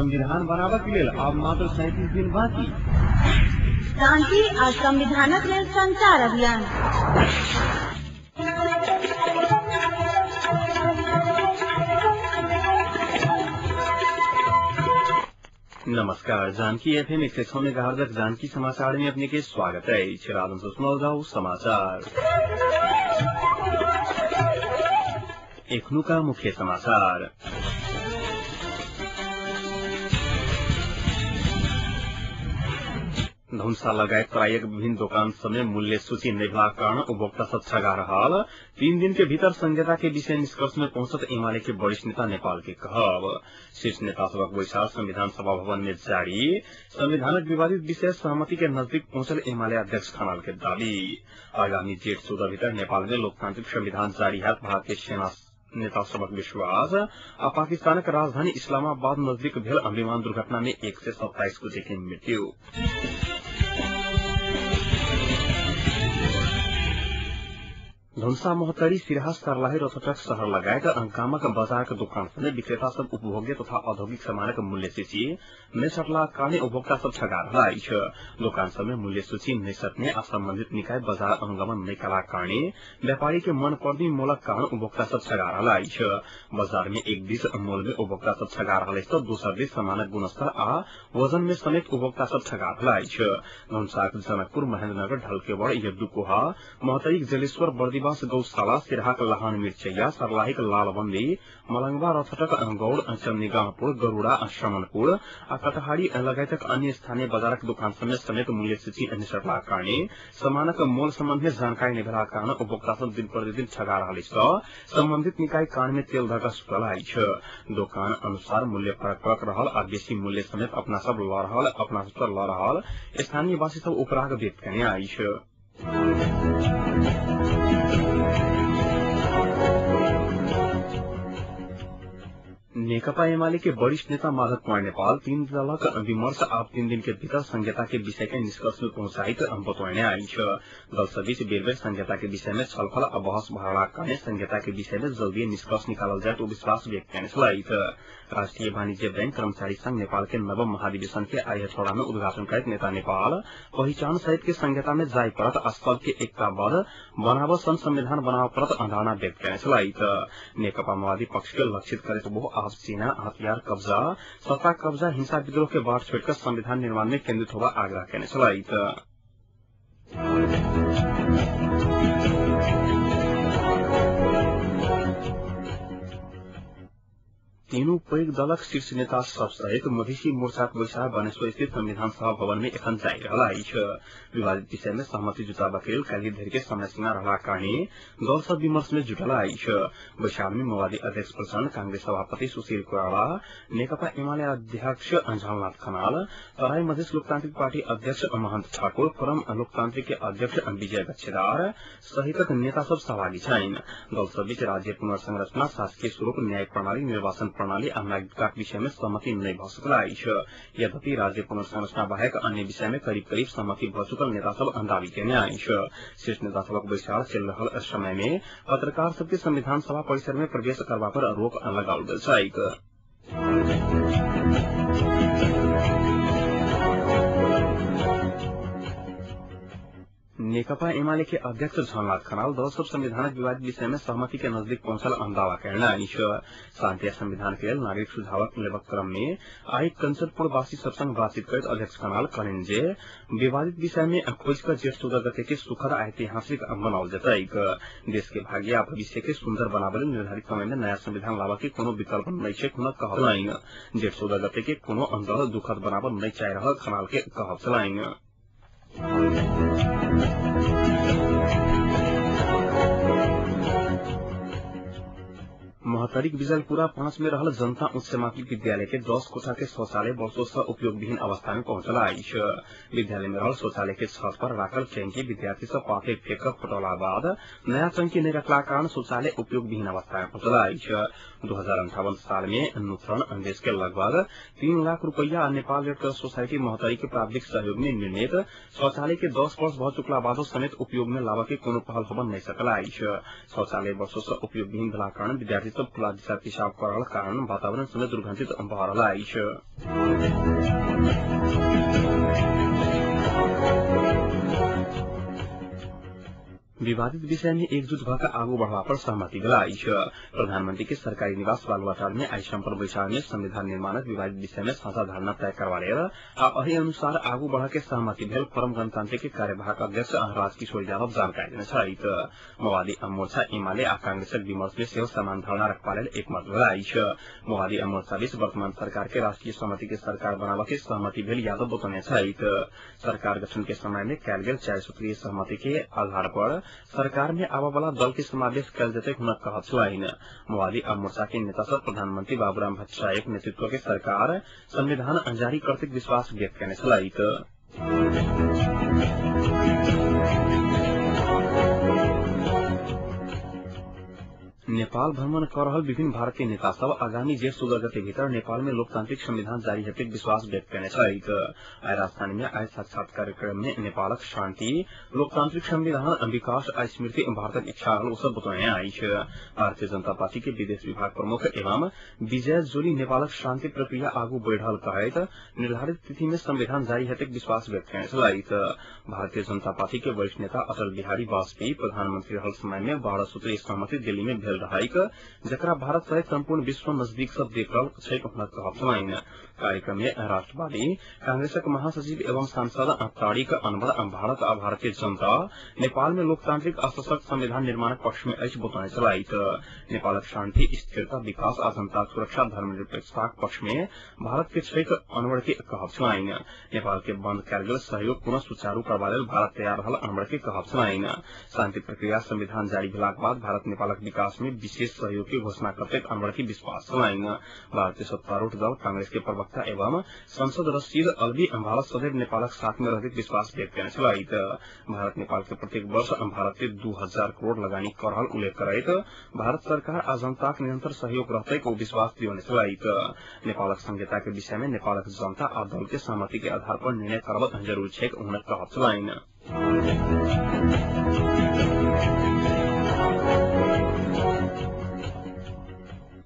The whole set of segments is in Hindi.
संविधान बनाबक लेल अब मात्र 37 दिन बाकी। शांति आ संविधानक लेल संचार अभियान। नमस्कार, जानकी एफएम 106 मेगाहर्ट्ज जानकी समाचार में अपने के स्वागत है। राधन सुनल जाओ समाचार। एखनु का मुख्य समाचार। धुम्सा लगायत प्रायक विभिन्न दोकान समय मूल्य सूची नहीं भेला कारण उपभोक्ता सब छगा रहल। 3 दिन के भीतर संहिता के विषय निष्कर्ष में पहुंचत एमाले के वरिष्ठ नेता नेपाल के कहब। शीर्ष नेता सबक बैठक संविधान सभा भवन में जारी। संविधानक विवादित विषय सहमति के नजदीक पहुंचल एमाले अध्यक्ष खनाल के दावी। आगामी जेठ 14 भीतर नेपाल में लोकतांत्रिक संविधान जारी है भारतीय सेना नेता सबक विश्वास। पाकिस्तान की राजधानी इस्लामाबाद नजदीक भेल विमान दुर्घटना में 127 गोटे की मृत्यु। धुम्सा मोहतरी सिराहा सर्लाही रथटक शहर लगायत अंकामक बाजार के दुकान समेत विक्रेता सब उपभोग्य तथा औद्योगिक सामानक मूल्य सूची नहीं सटला कारणे उपभोक्ता सब छगा रहल अछि। दुकान समय मूल्य सूची नहीं सटने आ संबंधित निकाय बाजार अनुगमन नहीं कला कारणे व्यापारी के मन पर्दी मोलक कारण उपभोक्ता सब छगा रहल अछि। बाजार में एक दिस मोल में उपभोक्ता सब छगा रहल अछि तो दूसर दिस सामानक गुणस्तर आ वजन में समेत उपभोक्ता सब छगा रहल अछि। धुम्सा जनकपुर महेंद्रनगर ढलकेवड़ यद्दुकोहा मोहतरी जलेश्वर बर्दी गौशाला सिराहाक लहान मिर्चैया सर्लाहिक लालबंदी मलंगवा रथटक गौड़ चन्नीगाहपुर गरुड़ा श्रमणपुर आ कटहारी लगायतक अन्य स्थानीय बाजारक दुकान समेत मूल्य सूची निसटला कारणे सामानक मोल संबंध में जानकारी नहीं भेला कारण उपभोक्ता सब दिन प्रतिदिन छगा रहल अछि। संबंधित निकाय कान में तेल धऽ कऽ सुतल अछि। दुकान अनुसार मूल्य फरक रहल आ बेसी मूल्य समेत अपना सब लऽ रहल स्थानीय वासी सब उपराग व्यक्त कयने अछि। नेकपा एमाले के वरिष्ठ नेता माधव कुमार नेपाल 3 दलक विमर्श आप 3 दिन के भीतर संहिता के विषय के निष्कर्ष में पहुंचाइत बतौने अछि। दल सब बीच बेर बेर संहिता के विषय में छलफल आ बहस भरला कारणे संहिता के विषय में जल्दी निष्कर्ष निकालल जाए तो विश्वास व्यक्त कयने छलथि। राष्ट्रीय वाणिज्य बैंक कर्मचारी संघ नेपाल के नवम महाधिवेशन के आइ हथौड़ा में उद्घाटन करैत नेता नेपाल पहिचान सहित के संहिता में जाय परत आ सबके एकताबद्ध बनाव सन संविधान बनाव परत अवधारणा व्यक्त कयने छलथि। नेकपा माओवादी पक्ष के लक्षित करैत वो आप सेना हथियार कब्जा सत्ता कब्जा हिंसा विद्रोह के बाट छोड़कर संविधान निर्माण में केंद्रित होगा आग्रह करने छलथि। तीनों पैघ दलक शीर्ष नेता सब सहित मधेसी मोर्चाक बैसार बानेश्वर स्थित संविधान सभा भवन में एखन जारी रहल अछि। विवादित विषय में सहमति जुटाबक लेल काल्हि धरि के समय सीमा रहला कारणे दल सब विमर्श में जुटल अछि। बैसार में माओवादी अध्यक्ष प्रचंड, कांग्रेस सभापति सुशील कोइराला, नेकपा एमाले अध्यक्ष झलनाथ खनाल, तराई मधेश लोकतांत्रिक पार्टी अध्यक्ष महंत ठाकुर, फोरम लोकतांत्रिक के अध्यक्ष विजय गच्छेदार सहितक नेता सब सहभागी छन्। दल सब बीच राज्य पुनर्संरचना, शासकीय स्वरूप, न्याय प्रणाली, निर्वाचन प्रणाली आ नागरिकता विषय में सहमति नहीं भ सकल अछि। यद्यपि राज्य पुनर्संरचना बाहेक अन्य विषय में करीब करीब सहमति भ चुकल नेता सब दावी कयने अछि। शीर्ष नेता सबक बैसार चल रहल समय में पत्रकार सबके संविधान सभा परिसर में प्रवेश करबा पर रोक लगाओल गेल छैक। नेकपा एमाले के अध्यक्ष झलनाथ खनाल दल सब संविधानक विवादित विषय में सहमति के नजदीक पहुंचल दावा कयने अछि। शांति संविधान के नागरिक सुझावक लेबक क्रम में आई कंचनपुर वासी सब संग बातचीत करैत अध्यक्ष खनाल कहलनि जे विवादित विषय में खोज कर जेठ 14 गते के सुखद ऐतिहासिक बनाओल जतैक। देश के भाग्य आ भविष्य के सुंदर बनाबे लेल निर्धारित समय में नया संविधान लाबा के कोनो विकल्प नहीं छै हुनक कहलनि। जेठ 14 गते के कोनो आंदोलन दुखद बनाबल नहीं चाहि रहल खनाल के कहब छलनि। मोहतरीक विजलपुरा 5 में रहल जनता उच्च माध्यमिक विद्यालय के 10 कोठा के शौचालय वर्षों से उपयोग विहीन अवस्था में पहुंचल अछि। विद्यालय में रहल शौचालय के छत पर राखल टंकी विद्यार्थी सब पाथे फेंक फटौला बाद नया टंकी नहीं रखला कारण शौचालय उपयोग विहीन अवस्था में पहुंचल अछि। 2058 साल में अनुत्तरण अन्वेष के लगभग 3 लाख रुपया Nepal red cross society Mahottari के प्राविधिक सहयोग में निर्मित शौचालय के 10 वर्ष भ चुकला बादो समेत उपयोग में लाबा के कोनो पहल होबन नहीं सकल अछि। शौचालय वर्षों से उपयोग विहीन भेला कारण विद्यार्थी सब खुला दिशा पिसाब करल कारण वातावरण समेत दुर्गंधित भऽ रहल अछि। विवादित विषय में एकजुट भऽ आगू बढ़वा पर सहमति भेल अछि। प्रधानमंत्री के सरकारी निवास बालुआटार में आइ सम्पन्न बैसार में संविधान निर्माणक विवादित विषय में साझा धारणा तय करबा लेल आ एहि अनुसार आगू बढ़ के सहमति भेल फोरम गणतांत्रिक के कार्यवाहक अध्यक्ष राजकिशोर यादव जानकारी देने छथि। माओवादी मोर्चा एमाले आ कांग्रेसक विमर्श में सेहो समान धारणा रखबा लेल एकमत भेल अछि। माओवादी मोर्चा बीच वर्तमान सरकार के राष्ट्रीय सहमति के सरकार बनाबा के सहमति भेल यादव बतौने छथि। सरकार गठन के समय में कयल गेल 4 सूत्रीय सहमति के आधार पर सरकार में आबा वाला दल के समावेश कयल जेतै हुनक कहत छलनि। माओवादी मोर्चा के नेता सब प्रधानमंत्री बाबूराम भट्टराईक नेतृत्व के सरकार संविधान जारी करतैक विश्वास व्यक्त कयने छथि। नेपाल भ्रमण कर रहल विभिन्न भारतीय नेता सब आगामी जेठ 16 गते भीतर नेपाल में लोकतांत्रिक संविधान जारी हेतैक विश्वास व्यक्त कयने छथि। आइ राजधानी में आइ साक्षात कार्यक्रम में नेपालक शांति लोकतांत्रिक संविधान विकास आ स्मृति भारतक इच्छा रहल ओ सब बतौने अछि। भारतीय जनता पार्टी के विदेश विभाग प्रमुख एवं विजय जोली नेपालक शांति प्रक्रिया आगू बढ़ि रहल कहैत निर्धारित तिथि में संविधान जारी हेतैक विश्वास व्यक्त कयने छथि। भारतीय जनता पार्टी के वरिष्ठ नेता अटल बिहारी वाजपेयी प्रधानमंत्री रहल समय में 12 सूत्रीय सहमति दिल्ली में भेल रहैक जकरा भारत सहित संपूर्ण विश्व नजदीक से देख रहल छैक हुनक कहब छलनि। कार्यक्रम में राष्ट्रवादी कांग्रेसक महासचिव एवं सांसद तारिक अनवर भारत आ भारतीय जनता नेपाल में लोकतांत्रिक आ सशक्त संविधान निर्माणक पक्ष में अछि बतौने छथि। नेपालक शांति स्थिरता विकास आ जनताक सुरक्षा धर्मनिरपेक्षताक पक्ष में भारत के छैक अनवर के कहब छलनि। नेपाल के बंद कयल गेल सहयोग पुनः सुचारू करबा लेल भारत तैयार रहल अनवर के कहब छलनि। शांति प्रक्रिया संविधान जारी भेलाक बाद भारत नेपालक विकास में विशेष सहयोग की घोषणा करतैक अनवर के विश्वास छलनि। भारतीय सत्तारूढ़ दल कांग्रेस के प्रवक्ता एवं संसद रशीद अलवी भारत सदैव नेपालक साथ में रहतैक विश्वास व्यक्त कयने छथि। भारत नेपाल के प्रत्येक वर्ष भारत के 2000 करोड़ लगानी कर रहल उल्लेख करैत भारत सरकार आ जनताक निरंतर सहयोग रहतैक ओ विश्वास दियौने छथि। नेपालक संहिता के विषय में नेपालक जनता आ दल के सहमति के आधार पर निर्णय करब जरूरी छैक हुनक कहब छलनि।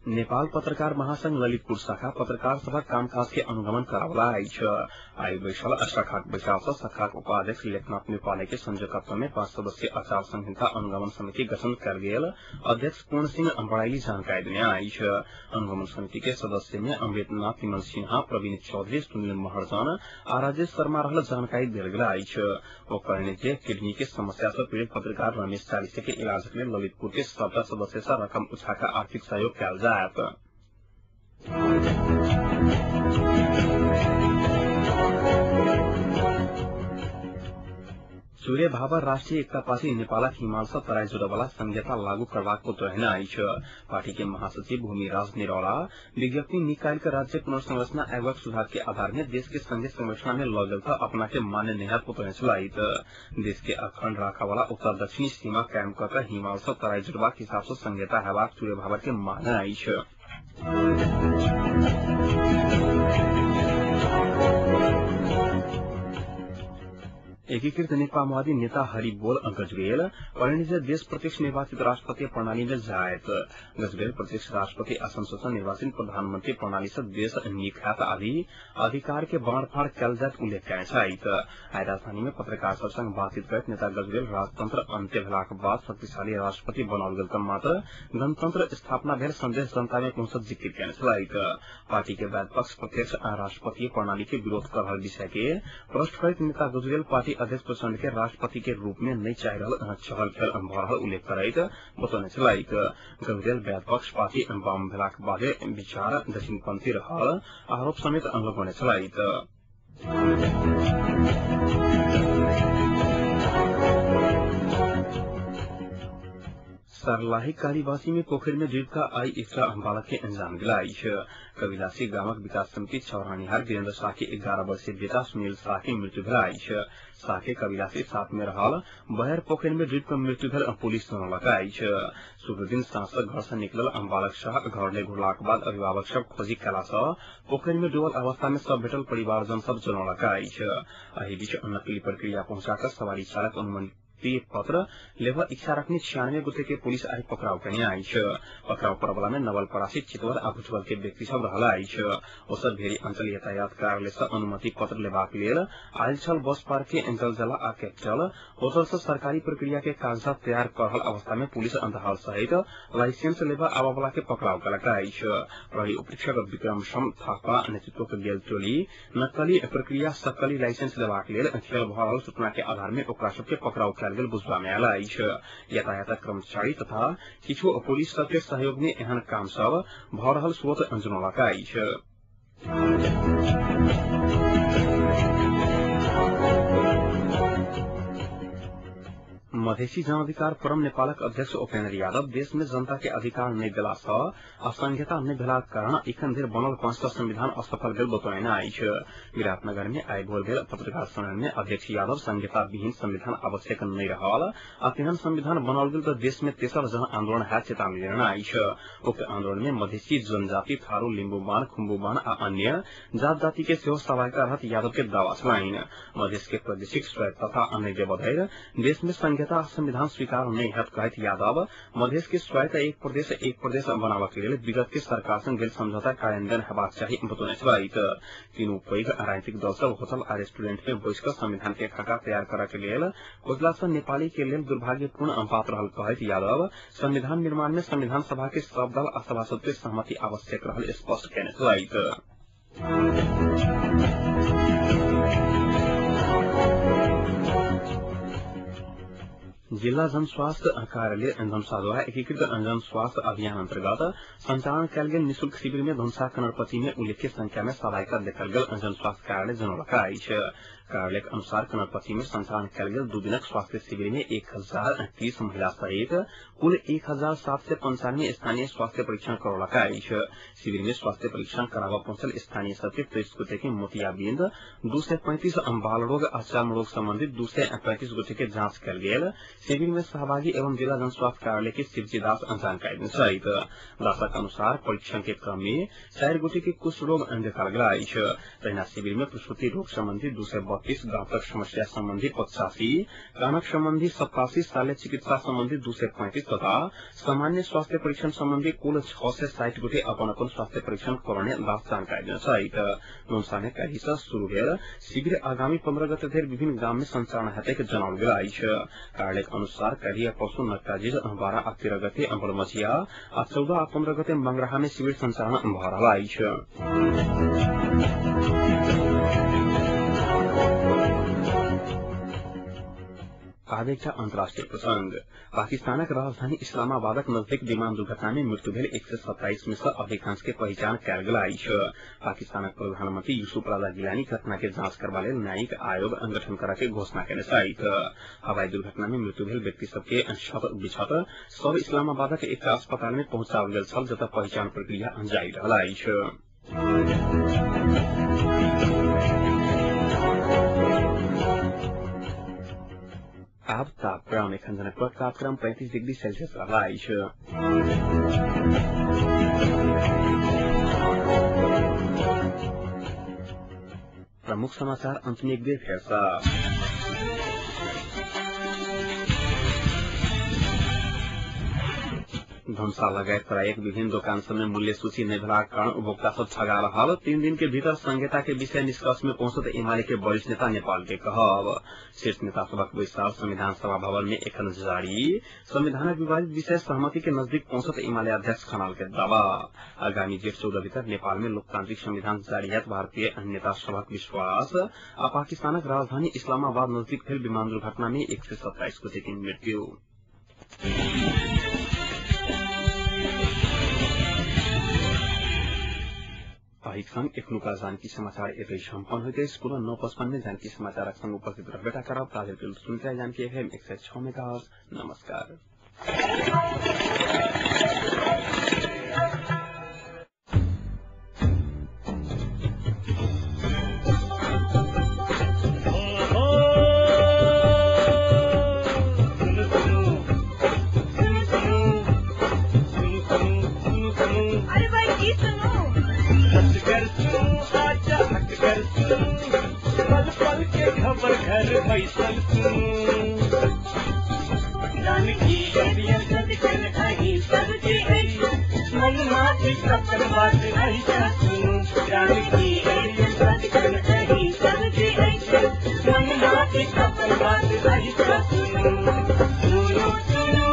नेपाल पत्रकार महासंघ ललितपुर शाखा पत्रकार सभा कामकाज के अनुगमन करावला अछि। आइ बैसल शाखाक बैसार से शाखाक उपाध्यक्ष लेखनाथ नेपाले के संयोजकत्व में 5 सदस्यीय आचार संहिता अनुगमन समिति गठन कयल गेल अध्यक्ष पूर्ण सिंह बड़ाइली जानकारी देने अछि। अनुगमन समिति के सदस्य में अमृतनाथ विमल सिन्हा, प्रवीण चौधरी, सुनील महर्जन आ राजेश शर्मा रहल जानकारी देल गेल अछि। ओ कहने जे किडनी के समस्या से पीड़ित पत्रकार रमेश चालीसे के इलाज के लिए ललितपुर के सबटा सदस्य से रकम उठाकर आर्थिक सहयोग कयल जायत। सूर्य भावर राष्ट्रीय एकता पार्टी नेपालक हिमाल से तराई जुड़वाला संहिता लागू करबाक उतरहने अछि। पार्टी के महासचिव भूमिराज निरौला विज्ञप्ति निकाल कर राज्य पुनर्संरचना आयोगक सुधार के आधार में देश के संघीय संरचना में लऽ गेल अपना के मान्य नहीं उतरने छथि। देश के अखंड राखा वाला उत्तर दक्षिणी सीमा कायम कर हिमाल से तराई जुड़बाक हिसाब से संहिता हेबाक सूर्य भावर के मान्य अछि। एकीकृत नेकपा माओवादी नेता हरिबोल गजबेल परिणित देश प्रत्यक्ष निर्वाचित राष्ट्रपति प्रणाली में जायत। गजबेल प्रत्यक्ष राष्ट्रपति असंसद निर्वाचित प्रधानमंत्री प्रणाली से देश निखात आदि अधिकार के बाँड़फाड़ कयल जायत उल्लेख कयने छथि। आइ राजधानी में पत्रकार सब संग बातचीत करैत नेता गजबेल राजतंत्र अंत्य भेलाक बाद शक्तिशाली राष्ट्रपति बनाओल गेल तऽ मात्र गणतंत्र स्थापना भेल संदेश जनता में पहुंचत जिक्र कयने छथि। पार्टी के वैध पक्ष प्रत्यक्ष राष्ट्रपति प्रणाली के विरोध कर रहल विषय के प्रश्न करैत नेता गजबेल पार्टी अध्यक्ष प्रचंड के राष्ट्रपति के रूप में नहीं चाह रहल चहल पहल भऽ रहल उल्लेख करैत बतौने छथि। गजबेल वैध पक्ष पार्टी वाम भेलाक बादे विचार दक्षिणपंथी रहल आरोप समेत लगौने छथि। सरलाही कालीवासी में पोखर में ड्रिप का आई एकटा बालक के अंजाम दिला अछि। कविलासी गामक विकास समिति छौरानिहार वीरेंद्र शाह के 11 वर्षीय बेटा सुनील शाह के मृत्यु भेल अछि। शाह के कविलासी साथ में रहल बहर पोखर में ड्रिप के मृत्यु भेल पुलिस जनौलक अछि। शुभ दिन सांझ घर से निकलल बालक शाह घर ले घुरलाक बाद अभिभावक सब खोजी कयला सँ पोखर में डूबल अवस्था में सब भेटल परिवारजन सब जनौलक अछि। एहि बीच नकली प्रक्रिया पहुंचाकर सवारी चालक आरोपी पत्र लेवा इच्छा रखने 96 गोटे के पुलिस आई पकड़ाव करने आई पकड़ाव परवला में नवल परासी चितवर आ भुजबल के व्यक्ति सब रहला आई ओसर भेरी अंचल यातायात कार्यालय से अनुमति पत्र लेबाक लेल आयल छल बस पार्क के एंजल जला आ कैपिटल होटल से सरकारी प्रक्रिया के कागजात तैयार कर रहल अवस्था में पुलिस अंतहाल सहित लाइसेंस लेवा आवावला के पकड़ाव कलक आई प्रहरी उपरीक्षक विक्रम शम थापा नेतृत्व के गेल टोली नकली प्रक्रिया सकली लाइसेंस लेबाक लेल खेल भ रहल सूचना के आधार में ओकरा सबके पकड़ाव कयल गेल बुझबा में आयल अछि यातायात कर्मचारी तथा किछु पुलिस सबके सहयोग में एहन काम सब भ रहल स्रोत जनौलक अछि मधेसी जन अधिकार फोरम नेपालक अध्यक्ष उपेन्द्र यादव देश में जनता के अधिकार नहीं देला सँ असंहिता नहीं भेला कारण एखन धरि बनल 5 संविधान असफल गेल बतौने अछि विराटनगर में आइ भोर भेल पत्रकार सम्मेलन में अध्यक्ष यादव संहिता विहीन संविधान आवश्यक नहीं रहल आ तेहन संविधान बनाओल गेल तो देश में तेसर जन आंदोलन है चेतावनी देने अछि उक्त आंदोलन में मधेसी जनजाति थारू लिम्बुवान खुम्बुवान आ अन्य जात जाति के सेहो सहभागिता रहत यादव के दावा छलनि मधेश के प्रादेशिक स्वायत्तता तथा अन्य व्यवधान देश में संविधान स्वीकार नहीं हत कहत यादव मधेश के स्वायत्त एक प्रदेश बनावा के लिए विगत के सरकार संग गेल समझौता कार्यान्वयन हेबाक चाही बतौने छथि तीनू पैघ राजनीतिक दल सब होटल आ रेस्टोरेंट में बैस कर संविधान के खाका तैयार करय के लेल खोजला से नेपाली के लेल दुर्भाग्यपूर्ण बात रहल कहत यादव संविधान निर्माण में संविधान सभा के सब दल आ सभासद के सहमति आवश्यक रहल स्पष्ट केने छथि जिला जन स्वास्थ्य कार्यालय धनुषा द्वारा एकीकृत जन स्वास्थ्य अभियान अंतर्गत संचालन कयल गेल निःशुल्क शिविर में धनुषा कनरपति में उल्लेखनीय संख्या में सहभागिता देखल गेल जन स्वास्थ्य कार्यालय जनौलक अछि कार्यालय के अनुसार कनरपति में संचालन कयल गेल 2 दिनक स्वास्थ्य शिविर में 1030 महिला सहित कुल 1795 स्थानीय स्वास्थ्य परीक्षण करौलक अछि शिविर में स्वास्थ्य परीक्षण करावा पहुंचल स्थानीय सबके 23 गोटे के मोतियाबिंद 235 बाल रोग आ चर्म रोग संबंधित 235 गोटे के जांच कयल गेल शिविर में सहभागी एवं जिला जन स्वास्थ्य कार्यालय के शिवजी दास जानकारी सहित दासक अनुसार परीक्षण के क्रम में 4 गोटे के कुष्ठ रोग देखल गेल अछि तहिना शिविर में प्रसूति रोग संबंधी 232 दांतक समस्या संबंधी 85 कानक संबंधी 87 शल्य चिकित्सा संबंधी 235 तथा सामान्य स्वास्थ्य परीक्षण संबंधी कुल 6 से 60 गोटे अपन स्वास्थ्य परीक्षण करने दास जानकारी सहित धनुषा में कल से शुरू भेल शिविर आगामी 15 गते धरि विभिन्न गाम में संचालन हेतैक जनाओल गेल अछि कार्यालय अनुसार कलिया परसों नक्काजिल 12 आ 13 गते अम्बरमचिया आ 14 आ 15 गते मंगराहा में शिविर संचालन भ रहल अछि आवेक्षा अंतर्राष्ट्रीय प्रसंग पाकिस्तानक राजधानी इस्लामाबादक नजदीक विमान दुर्घटना में मृत्यु भेल 127 में से अधिकांश के पहचान कयल गेल अछि पाकिस्तानक प्रधानमंत्री यूसुफ राजा गिलानी घटना के जांच करबा लेल न्यायिक आयोग गठन करय के घोषणा केने छथि हवाई दुर्घटना में मृत्यु भेल व्यक्ति सबके बिछत सब इस्लामाबादक एकटा अस्पताल में पहुंचाओल गेल छल जतऽ पहचान प्रक्रिया जारी रहल अछि अब तापक्रम एखन जनक तापक्रम 35 डिग्री सेल्सियस रहल अछि प्रमुख समाचार अंत में एक बेर फेर से धनुषा लगायत प्रायक विभिन्न दुकान सब में मूल्य सूची नहीं भेलाक कारण उपभोक्ता सब ठगा रहल 3 दिन के भीतर संहिता के विषय निष्कर्ष में पहुंचत एमाले के वरिष्ठ नेता नेपाल के कहब शीर्ष नेता सबक बैसार संविधान सभा भवन में एखन जारी संविधानक विवादित विषय सहमति के नजदीक पहुंचत एमाले अध्यक्ष खनाल के दावा आगामी जेठ 14 भीतर नेपाल में लोकतांत्रिक संविधान जारी हैत भारतीय नेता सबक विश्वास आ पाकिस्तानक राजधानी इस्लामाबाद नजदीक भेल विमान दुर्घटना में 127 गोटे की मृत्यु संग एखनुका जानकी समाचार एतै सम्पन्न होते पुनः 9:55 में जानकी समाचार संग उपस्थित रहबेटा करब ताजे के सुनते जानकी एफएम 106 मेगाहर्ट्ज नमस्कार पल पल के खबर घर फैसल जानकी एरिया सदकन अही सबके ऐसी मन माती सपन बात अही सुनो जानकी एरिया सदकन अही सबके ऐसी मन माती सपन बात अही सुनो सुनो सुनो।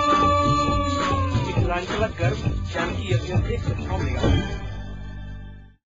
मिथिलांचल गर्व जानकी यज्ञ से 106 मेगा